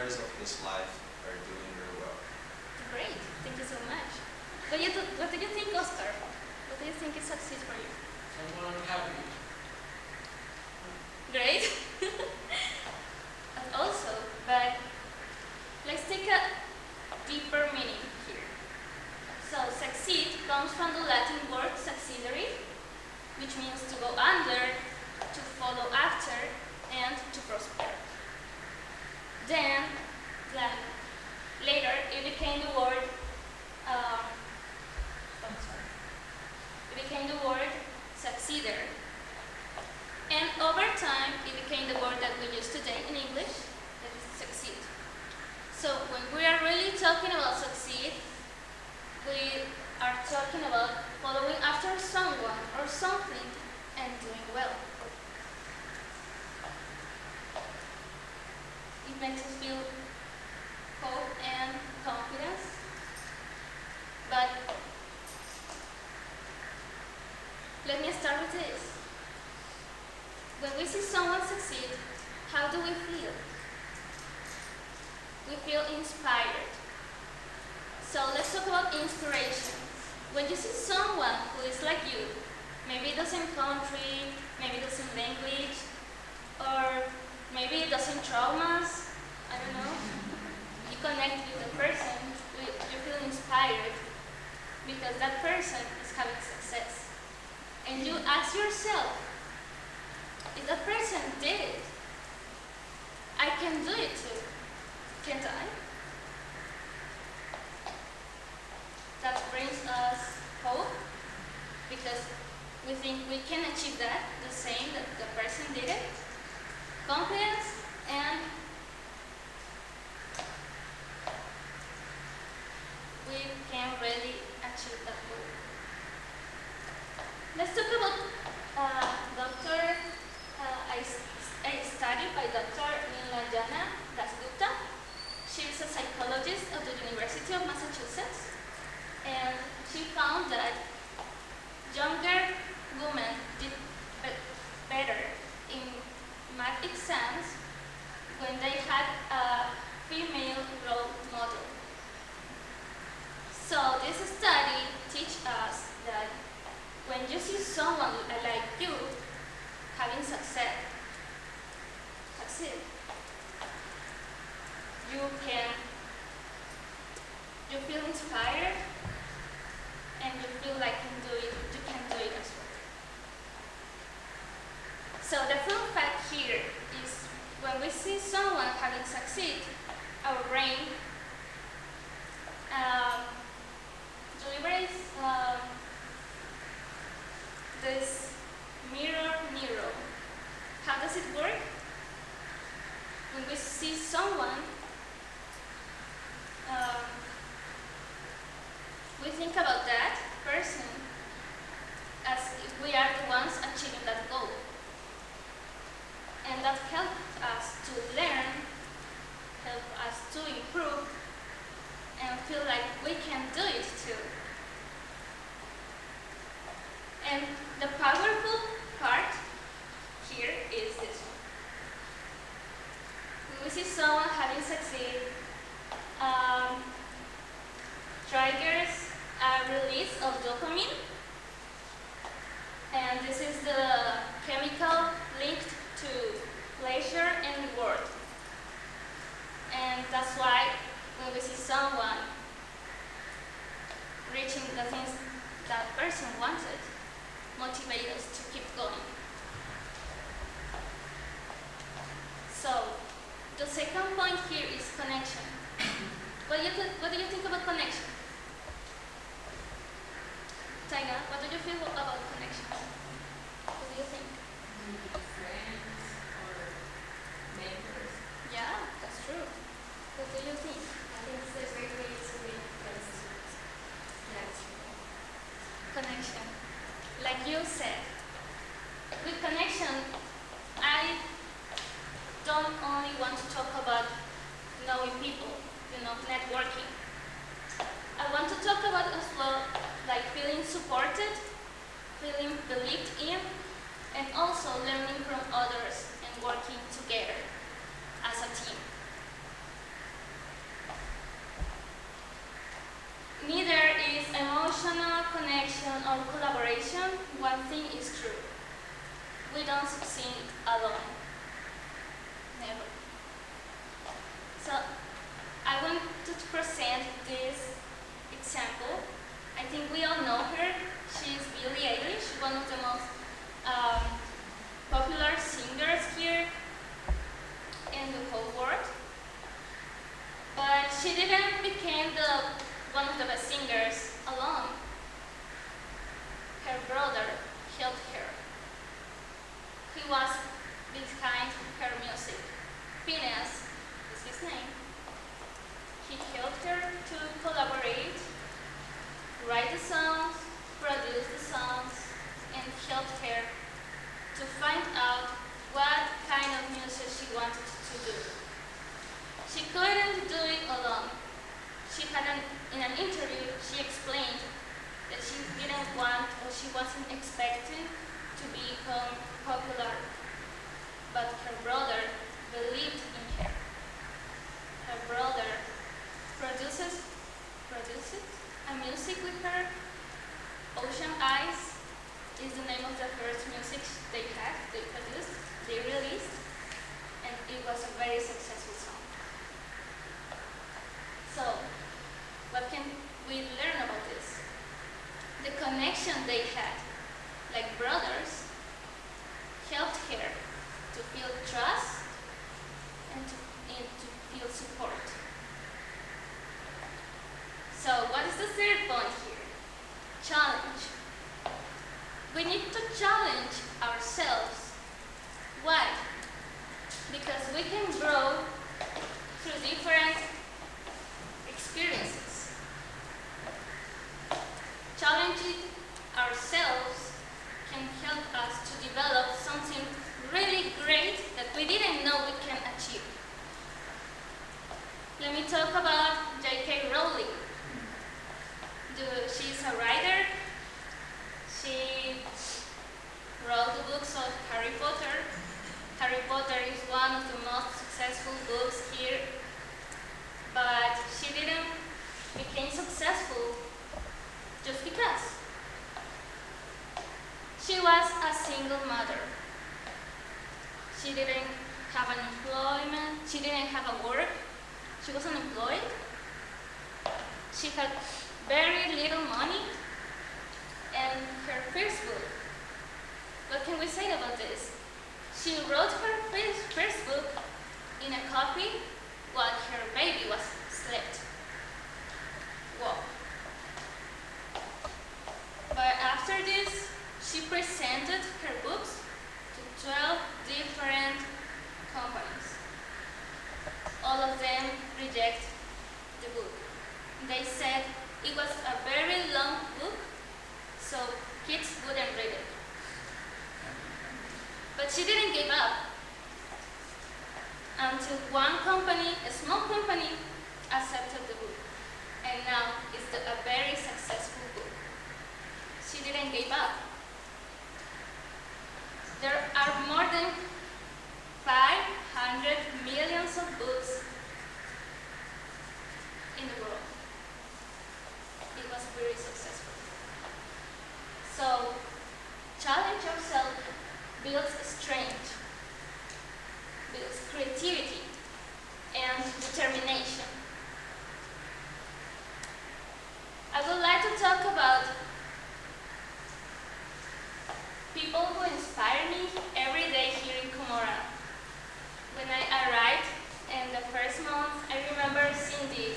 matters of his life are doing very well. Great, thank you so much. What do you think, Oscar? What do you think is success for you? Someone happy. Great. But also, but let's take a deeper meaning here. So, succeed comes from the Latin word succeedere, which means to go under, to follow after, and to prosper. Then, later, it became the word. It became the word succeeder, and over time, it became the word that we use today in English, that is succeed. So, when we are really talking about succeed, we are talking about following after someone or something and doing well. It makes us feel hope and confidence, but let me start with this. When we see someone succeed, how do we feel? We feel inspired. So let's talk about inspiration. When you see someone who is like you, maybe the same country, maybe the same language, or maybe the same traumas, I don't know. You connect with the person, you feel inspired because that person is having success. And you ask yourself, if that person did it, I can do it too, can't I? That brings us hope because we think we can achieve that, the same that the person did it. Confidence and we can really achieve that goal. Let's talk about a study by Dr. Nilanjana Dasgupta. She is a psychologist at the University of Massachusetts, and she found that younger women did better in math exams when they had a female role model. So this study teaches us that when you see someone like you having succeed, you feel inspired and you feel like you can do it as well. So the fun fact here is when we see someone having succeed, our brain delivers this mirror neuron. How does it work? When we see someone, we think about that person as if we are the ones achieving that goal. And that helps us to learn, helps us to improve, and feel like we can do it too. And the powerful part here is this one. When we see someone having succeed, triggers a release of dopamine, and this is the chemical linked to pleasure and reward. And that's why when we see someone reaching the things that person wanted, motivate us to keep going. So, the second point here is connection. What do you think about connection? Taina, what do you feel about connection? What do you think? Friends or mentors. Yeah, that's true. What do you think? I think it's a great way to make friends. That's Connection. Like you said, with connection, I don't only want to talk about knowing people, networking. I want to talk about as well, like feeling supported, feeling believed in, and also learning from others and working together as a team. connection or collaboration, one thing is true. We don't succeed alone. Never. So I want to present this example. I think we all know her. She's Billie Eilish, one of the most popular singers here in the whole world. But she didn't become one of the best singers alone. Her brother helped her. He was behind her music. Phineas is his name. He helped her to collaborate, write the songs, produce the songs, and helped her to find out what kind of music she wanted to do. She couldn't do it alone. In an interview, she explained that she didn't want or she wasn't expecting to become popular, but her brother believed in her. Her brother produces a music with her. Ocean Eyes is the name of the first music they produced, they released, and it was a very successful song. So, what can we learn about this? The connection they had, like brothers, helped her to feel trust and to feel support. So, what is the third point here? Challenge. We need to challenge ourselves. Why? Because we can grow through different experiences. Challenging ourselves can help us to develop something really great that we didn't know we can achieve. Let me talk about J.K. Rowling. She's a writer. She wrote the books of Harry Potter. Harry Potter is one of the most successful books here, but she didn't become successful just because. She was a single mother. She didn't have an employment. She didn't have a work. She was unemployed. She had very little money. And her first book, what can we say about this? She wrote her first book in a copy while her baby was slept. Wow. But after this, she presented her books to 12 different companies. All of them reject the book. They said it was a very long book, so kids wouldn't read it. But she didn't give up until one company, a small company, accepted the book. And now it's a very successful book. She didn't give up. There are more than 500 millions of books in the world. It was very successful. So, challenge yourself builds strength, builds creativity, and determination. I would like to talk about people who inspire me every day here in Comora. When I arrived in the first month, I remember Cindy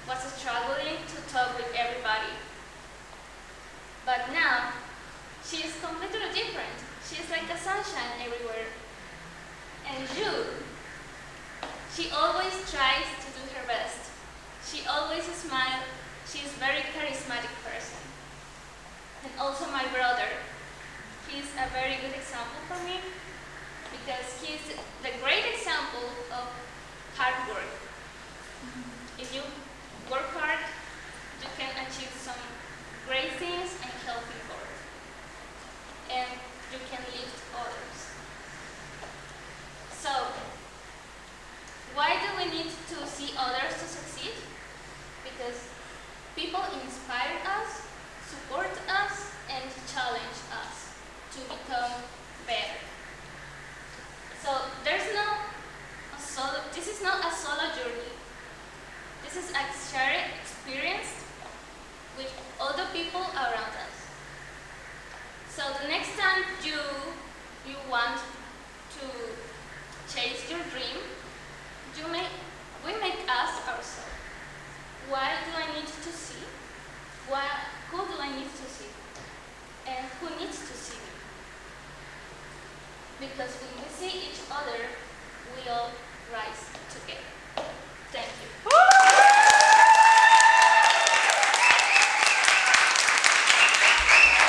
was struggling to talk with everybody. But now, she is completely different. She is like the sunshine everywhere. And Jude, she always tries to do her best. She always smiles. She is a very charismatic person. And also my brother. He is a very good example for me because he is the great example of hard work. If you work hard,